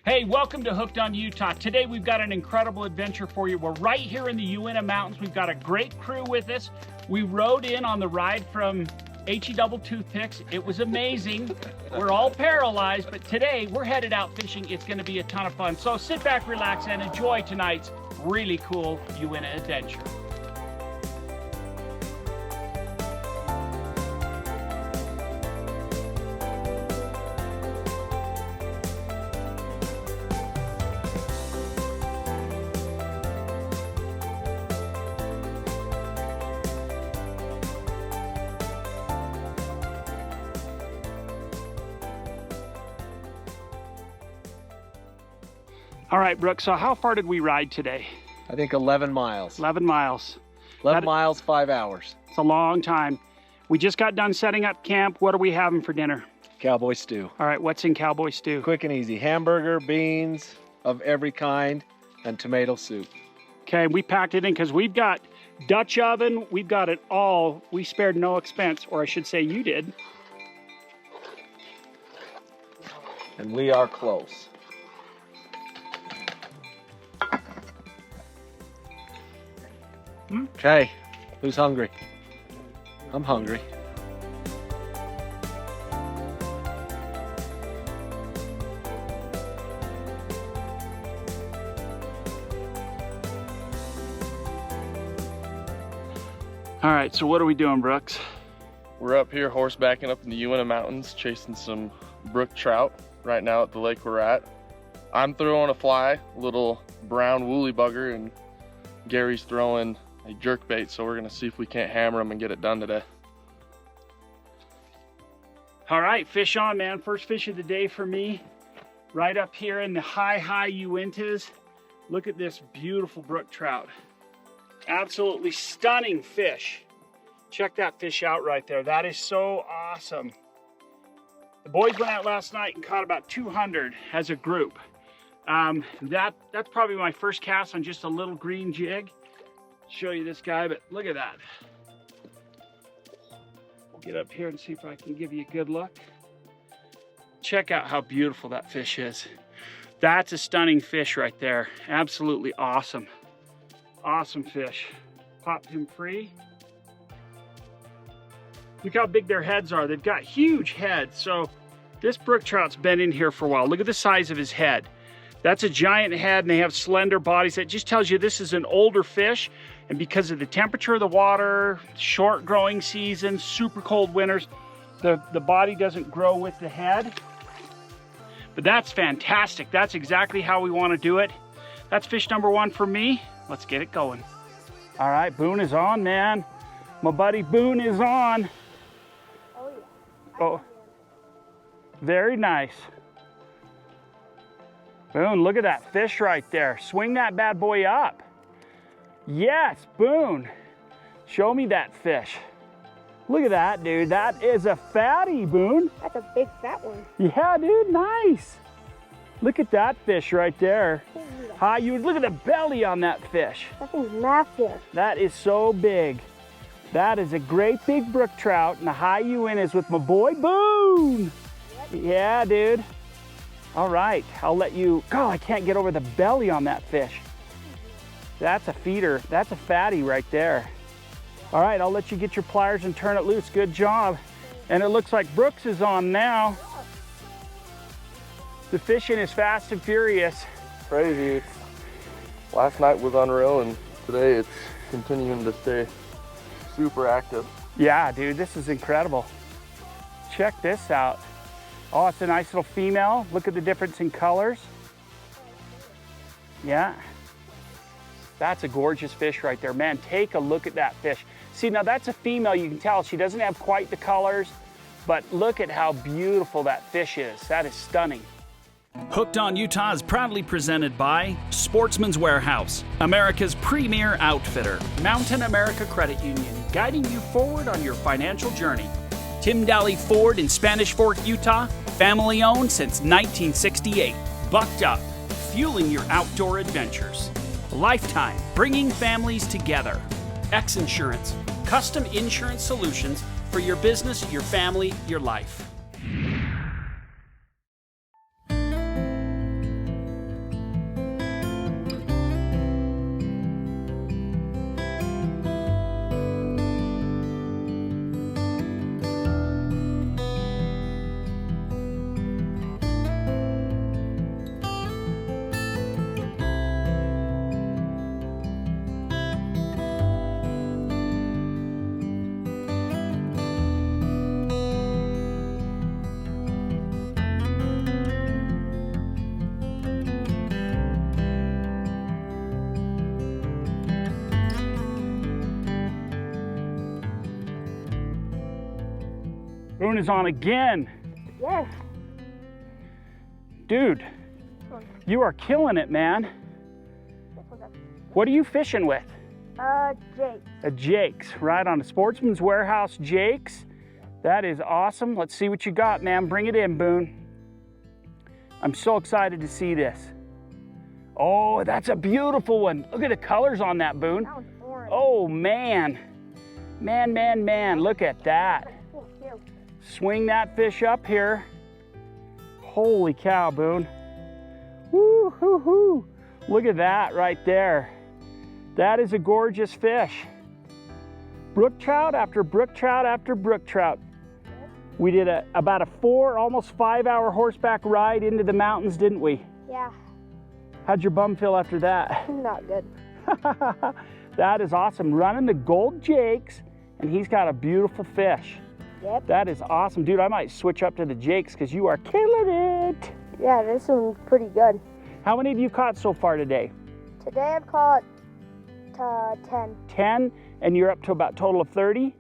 Hey, welcome to Hooked on Utah. Today we've got an incredible adventure for you. We're right here in the Uinta Mountains. We've got a great crew with us. We rode in on the ride from HE Double Toothpicks. It was amazing. We're all paralyzed, but today we're headed out fishing. It's going to be a ton of fun. So sit back, relax, and enjoy tonight's really cool Uinta adventure. All right, Brooke, so how far did we ride today? I think 11 miles. 11 miles. 11 miles, 5 hours. It's a long time. We just got done setting up camp. What are we having for dinner? Cowboy stew. All right, what's in cowboy stew? Quick and easy. Hamburger, beans of every kind, and tomato soup. Okay, we packed it in because we've got Dutch oven. We've got it all. We spared no expense, or I should say you did. And we are close. Okay, who's hungry? I'm hungry. All right, so what are we doing, Brooks? We're up here horsebacking up in the Uinta Mountains, chasing some brook trout right now at the lake we're at. I'm throwing a fly, a little brown woolly bugger, and Gary's throwing a jerk bait, so we're gonna see if we can't hammer them and get it done today. All right, fish on, man. First fish of the day for me. Right up here in the high Uintas. Look at this beautiful brook trout. Absolutely stunning fish. Check that fish out right there. That is so awesome. The boys went out last night and caught about 200 as a group. That's probably my first cast on just a little green jig. Show you this guy, but look at that. We'll get up here and see if I can give you a good look. Check out how beautiful that fish is. That's a stunning fish right there. Absolutely awesome. Awesome fish. Popped him free. Look how big their heads are. They've got huge heads. So this brook trout's been in here for a while. Look at the size of his head. That's a giant head, and they have slender bodies. That just tells you this is an older fish, and because of the temperature of the water, short growing season, super cold winters, the body doesn't grow with the head. But that's fantastic. That's exactly how we want to do it. That's fish number one for me. Let's get it going. All right, Boone is on, man. My buddy Boone is on. Oh, yeah. Oh, very nice. Boone, look at that fish right there. Swing that bad boy up. Yes, Boone. Show me that fish. Look at that, dude. That is a fatty, Boone. That's a big fat one. Yeah, dude, nice. Look at that fish right there. Hi, you look at the belly on that fish. That thing's massive. That is so big. That is a great big brook trout in the high Uintas with my boy Boone. Yep. Yeah, dude. All right, I'll let you, God, I can't get over the belly on that fish. That's a feeder, that's a fatty right there. All right, I'll let you get your pliers and turn it loose, good job. And it looks like Brooks is on now. The fishing is fast and furious. Crazy. Last night was unreal, and today it's continuing to stay super active. Yeah, dude, this is incredible. Check this out. Oh, it's a nice little female. Look at the difference in colors. Yeah. That's a gorgeous fish right there. Man, take a look at that fish. See, now that's a female. You can tell she doesn't have quite the colors, but look at how beautiful that fish is. That is stunning. Hooked on Utah is proudly presented by Sportsman's Warehouse, America's premier outfitter. Mountain America Credit Union, guiding you forward on your financial journey. Tim Daly Ford in Spanish Fork, Utah, family owned since 1968. Bucked Up, fueling your outdoor adventures. Lifetime, bringing families together. X Insurance, custom insurance solutions for your business, your family, your life. Boone is on again. Yes. Dude, you are killing it, man. What are you fishing with? Jake. A Jake's, right on a Sportsman's Warehouse Jake's. That is awesome. Let's see what you got, man. Bring it in, Boone. I'm so excited to see this. Oh, that's a beautiful one. Look at the colors on that, Boone. That one's orange. Oh, man. Man, look at that. Oh, cute. Swing that fish up here. Holy cow, Boone. Woo hoo hoo. Look at that right there. That is a gorgeous fish. Brook trout after brook trout after brook trout. We did about a 4, almost 5-hour horseback ride into the mountains, didn't we? Yeah. How'd your bum feel after that? Not good. That is awesome. Running the Gold Jakes, and he's got a beautiful fish. Yep. That is awesome. Dude, I might switch up to the Jakes because you are killing it. Yeah, this one's pretty good. How many have you caught so far today? Today I've caught 10. 10, and you're up to about total of 30?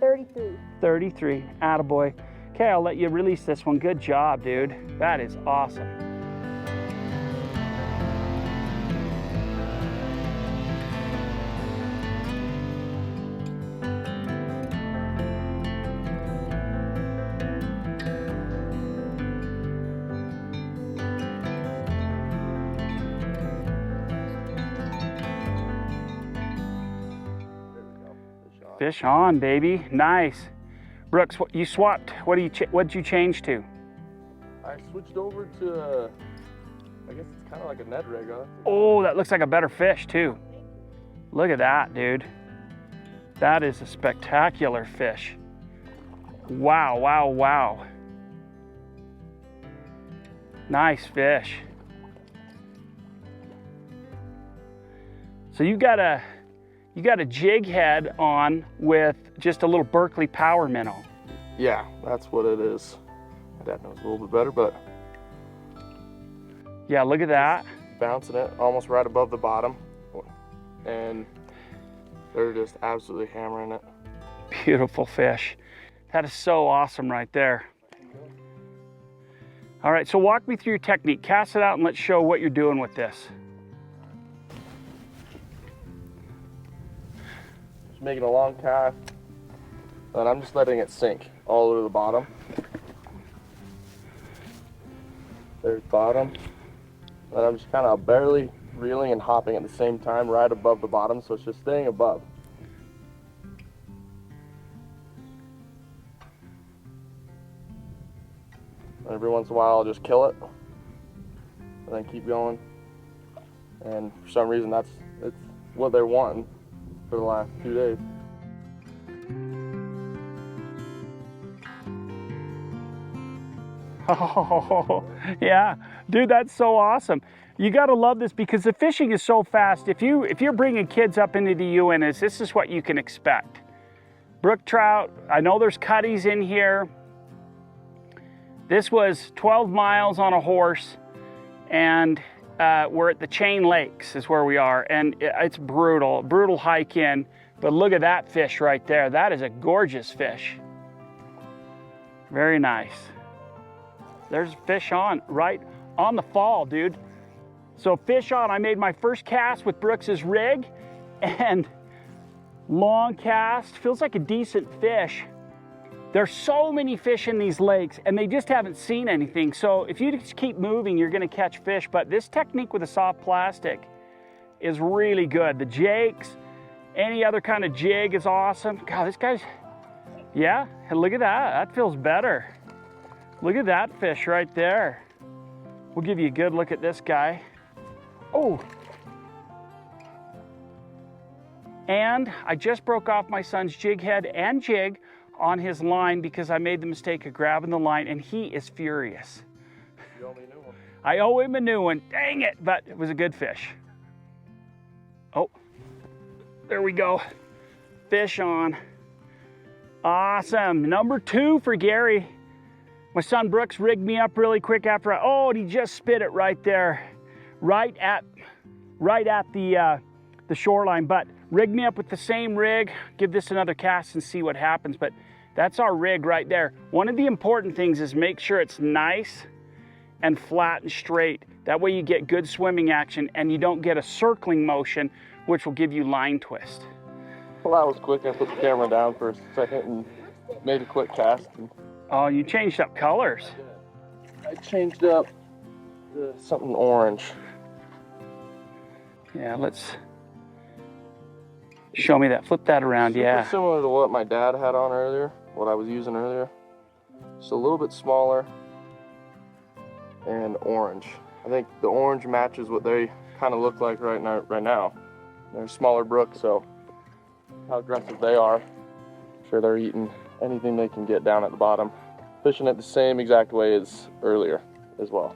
33. 33, attaboy. Okay, I'll let you release this one. Good job, dude. That is awesome. Fish on, baby. Nice. Brooks, you swapped. What'd you change to? I switched over to, I guess it's kind of like a Ned rig, huh? Oh, that looks like a better fish too. Look at that, dude. That is a spectacular fish. Wow, wow, wow. Nice fish. So you got a jig head on with just a little Berkeley power minnow. Yeah, that's what it is. My dad knows a little bit better, but Yeah, look at that. bouncing it almost right above the bottom, and they're just absolutely hammering it. Beautiful fish. That is so awesome right there. All right, so walk me through your technique. Cast it out and let's show what you're doing with this. Just making a long cast, and I'm just letting it sink all over the bottom. There's bottom. And I'm just kind of barely reeling and hopping at the same time right above the bottom, so it's just staying above. And every once in a while I'll just kill it and then keep going. And for some reason it's what they're wanting for the last 2 days. Oh, yeah, dude, that's so awesome. You got to love this because the fishing is so fast. If you're bringing kids up into the Uintas, this is what you can expect. Brook trout, I know there's cutties in here. This was 12 miles on a horse, and we're at the Chain Lakes is where we are, and it's brutal hike in. But look at that fish right there. That is a gorgeous fish. Very nice. There's fish on, right on the fall, dude. So fish on, I made my first cast with Brooks's rig, and long cast, feels like a decent fish. There's so many fish in these lakes and they just haven't seen anything. So if you just keep moving, you're gonna catch fish. But this technique with a soft plastic is really good. The jakes, any other kind of jig is awesome. God, this guy's, yeah, look at that. That feels better. Look at that fish right there. We'll give you a good look at this guy. Oh. And I just broke off my son's jig head and jig on his line because I made the mistake of grabbing the line, and he is furious. You owe me a new one. I owe him a new one. Dang it, but it was a good fish. Oh, there we go. Fish on. Awesome. Number 2 for Gary. My son Brooks rigged me up really quick after and he just spit it right there, right at the shoreline. But rig me up with the same rig, give this another cast and see what happens. But that's our rig right there. One of the important things is make sure it's nice and flat and straight. That way you get good swimming action and you don't get a circling motion, which will give you line twist. Well, that was quick. I put the camera down for a second and made a quick cast. Oh, you changed up colors. I changed up to something orange. Yeah, let's show me that. Flip that around. Super Yeah. similar to what my dad had on earlier, what I was using earlier. Just a little bit smaller and orange. I think the orange matches what they kind of look like right now. They're a smaller brook, so how aggressive they are. I'm sure they're eating anything they can get down at the bottom. Fishing it the same exact way as earlier as well.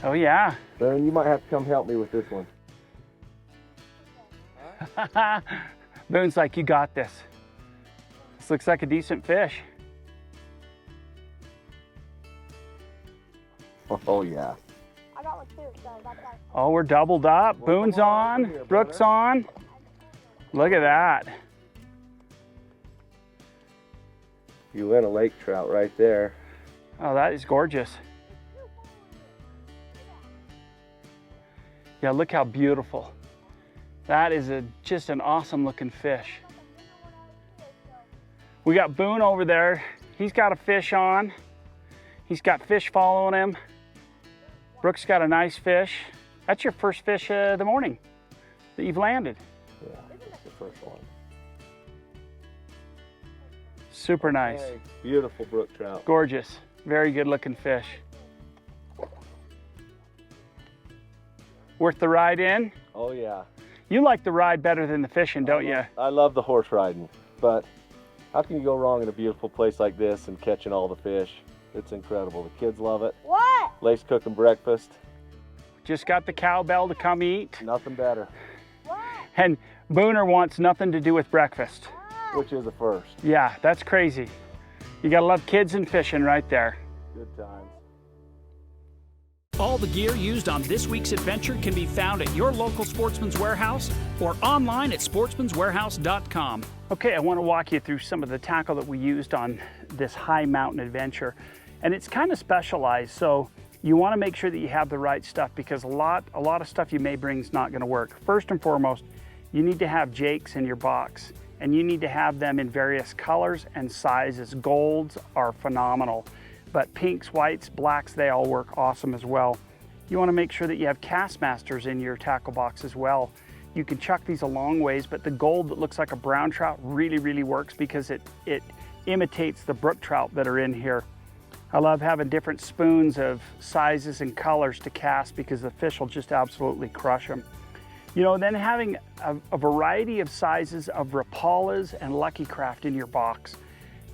Oh yeah. Baron, you might have to come help me with this one. Boone's like, you got this. This looks like a decent fish. Oh yeah. I got one too, so I got that. Oh, we're doubled up. Well, Boone's come on on, over here, Brooks brother. on. Look at that. You win a lake trout right there. Oh, that is gorgeous. Yeah, look how beautiful. That is just an awesome looking fish. We got Boone over there. He's got a fish on. He's got fish following him. Brooks got a nice fish. That's your first fish of the morning that you've landed. Yeah, that's the first one. Super nice. Hey, beautiful brook trout. Gorgeous. Very good looking fish. Worth the ride in? Oh yeah. You like the ride better than the fishing, don't you? I love the horse riding, but how can you go wrong in a beautiful place like this and catching all the fish? It's incredible. The kids love it. What? Lace cooking breakfast, Just got the cowbell to come eat. nothing better, What? And Booner wants nothing to do with breakfast. which is a first. Yeah, that's crazy. You gotta love kids and fishing right there. Good times. All the gear used on this week's adventure can be found at your local Sportsman's Warehouse or online at sportsmanswarehouse.com. Okay, I want to walk you through some of the tackle that we used on this high mountain adventure. And it's kind of specialized, so you want to make sure that you have the right stuff because a lot of stuff you may bring is not going to work. First and foremost, you need to have jakes in your box, and you need to have them in various colors and sizes. Golds are phenomenal, but pinks, whites, blacks, they all work awesome as well. You want to make sure that you have Castmasters in your tackle box as well. You can chuck these a long ways, but the gold that looks like a brown trout really works because it imitates the brook trout that are in here. I love having different spoons of sizes and colors to cast because the fish will just absolutely crush them. You know, then having a variety of sizes of Rapalas and Lucky Craft in your box.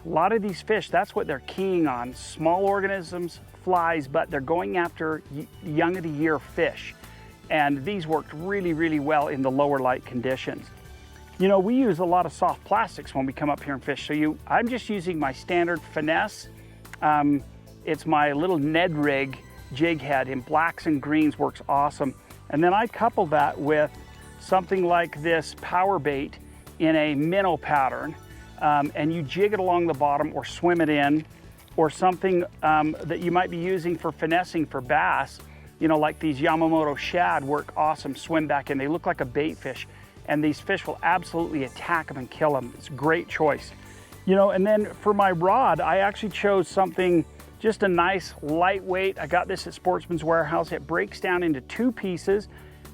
A lot of these fish, that's what they're keying on. Small organisms, flies, but they're going after young of the year fish. And these worked really, really well in the lower light conditions. You know, we use a lot of soft plastics when we come up here and fish. So I'm just using my standard finesse. It's my little Ned rig jig head in blacks and greens, works awesome. And then I couple that with something like this power bait in a minnow pattern, and you jig it along the bottom or swim it in, or something that you might be using for finessing for bass, you know, like these Yamamoto shad work awesome, swim back in. They look like a bait fish, and these fish will absolutely attack them and kill them. It's a great choice. You know, and then for my rod, I actually chose something just a nice lightweight. I got this at Sportsman's Warehouse. It breaks down into 2 pieces.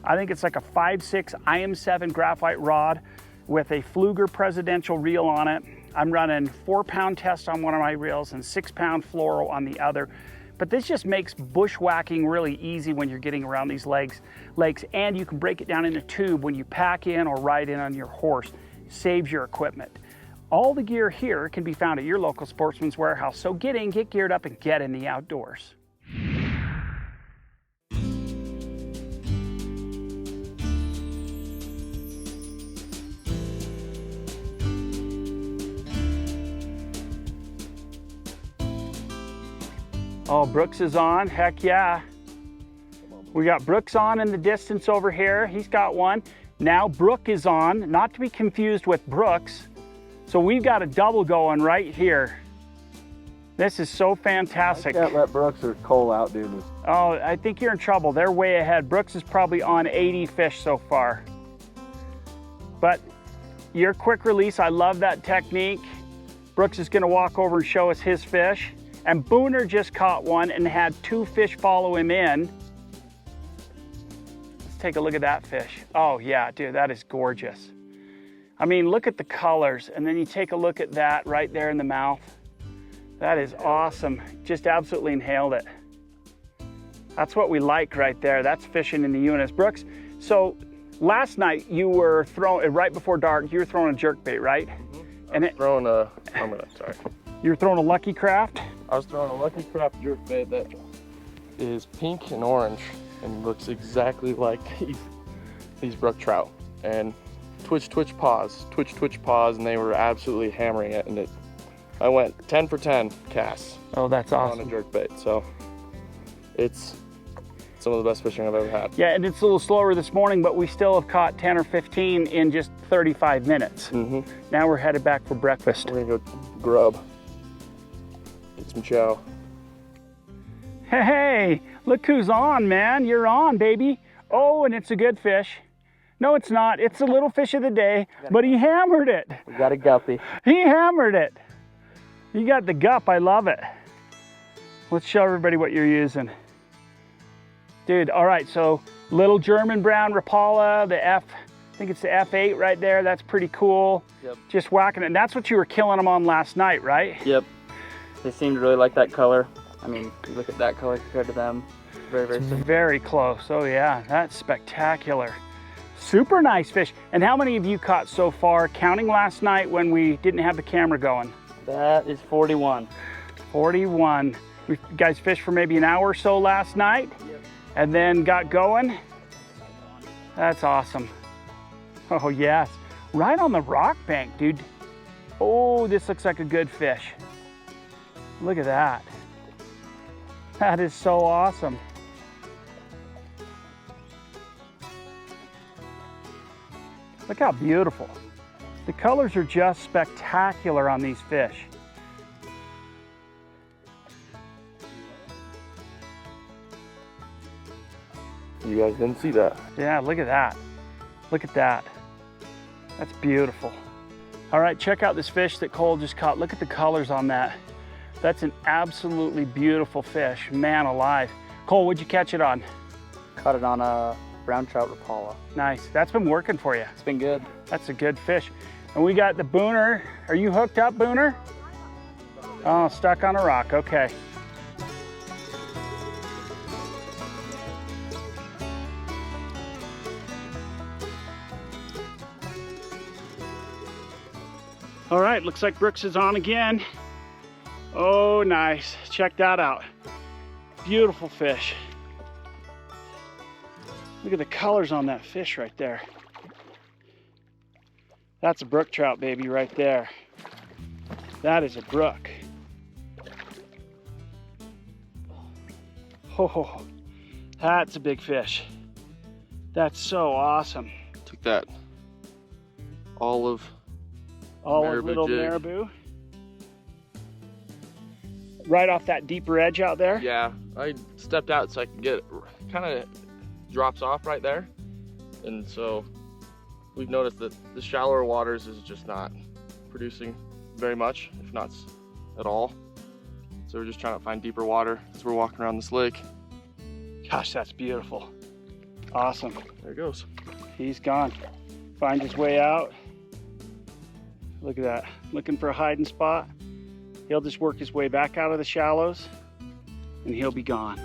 I think it's like a 5/6 IM7 graphite rod with a Pfluger presidential reel on it. I'm running 4-pound test on one of my reels and 6-pound fluoro on the other. But this just makes bushwhacking really easy when you're getting around these lakes, and you can break it down in a tube when you pack in or ride in on your horse. Saves your equipment. All the gear here can be found at your local Sportsman's Warehouse. So get in, get geared up, and get in the outdoors. Oh, Brooks is on, heck yeah. We got Brooks on in the distance over here. He's got one. Now Brooke is on, not to be confused with Brooks. So we've got a double going right here. This is so fantastic. I can't let Brooks or Cole outdo me. Oh, I think you're in trouble. They're way ahead. Brooks is probably on 80 fish so far. But your quick release, I love that technique. Brooks is gonna walk over and show us his fish. And Booner just caught one and had 2 fish follow him in. Let's take a look at that fish. Oh yeah, dude, that is gorgeous. I mean, look at the colors, and then you take a look at that right there in the mouth. That is awesome. Just absolutely inhaled it. That's what we like right there. That's fishing in the Uintas. Brooks, so last night you were throwing, right before dark, you were throwing a jerkbait, right? Mm-hmm. And You were throwing a Lucky Craft? I was throwing a Lucky Craft jerkbait that is pink and orange and looks exactly like these brook trout. And twitch, pause, and they were absolutely hammering it. And I went 10 for 10 casts. Oh, that's awesome. On a jerkbait. So it's some of the best fishing I've ever had. Yeah, and it's a little slower this morning, but we still have caught 10 or 15 in just 35 minutes. Mm-hmm. Now we're headed back for breakfast. We're gonna go grub. Get some chow. Hey, look who's on, man. You're on, baby. Oh, and it's a good fish. No, it's not. It's the little fish of the day, but he hammered it. We got a guppy. He hammered it. You got the gup. I love it. Let's show everybody what you're using. Dude, all right, so little German brown Rapala, I think it's the F8 right there. That's pretty cool. Yep. Just whacking it. And that's what you were killing them on last night, right? Yep. They seem to really like that color. I mean, you look at that color compared to them. Very, very similar. Very close. Oh yeah, that's spectacular. Super nice fish. And how many of you caught so far, counting last night when we didn't have the camera going? That is 41. 41. You guys fished for maybe an hour or so last night? Yep. And then got going? That's awesome. Oh yes, right on the rock bank, dude. Oh, this looks like a good fish. Look at that. That is so awesome. Look how beautiful. The colors are just spectacular on these fish. You guys didn't see that. Yeah, look at that. Look at that. That's beautiful. All right, check out this fish that Cole just caught. Look at the colors on that. That's an absolutely beautiful fish, man alive. Cole, what'd you catch it on? Caught it on a brown trout Rapala. Nice, that's been working for you. It's been good. That's a good fish. And we got the Booner. Are you hooked up, Booner? Oh, stuck on a rock, okay. All right, looks like Brooks is on again. Oh, nice. Check that out. Beautiful fish. Look at the colors on that fish right there. That's a brook trout, baby, right there. That is a brook. Oh, that's a big fish. That's so awesome. Took that olive little jig. marabou. Right off that deeper edge out there? Yeah, I stepped out so I could get it, kind of drops off right there. And so we've noticed that the shallower waters is just not producing very much, if not at all. So we're just trying to find deeper water as we're walking around this lake. Gosh, that's beautiful. Awesome. There it goes. He's gone. Find his way out. Look at that. Looking for a hiding spot. He'll just work his way back out of the shallows and he'll be gone.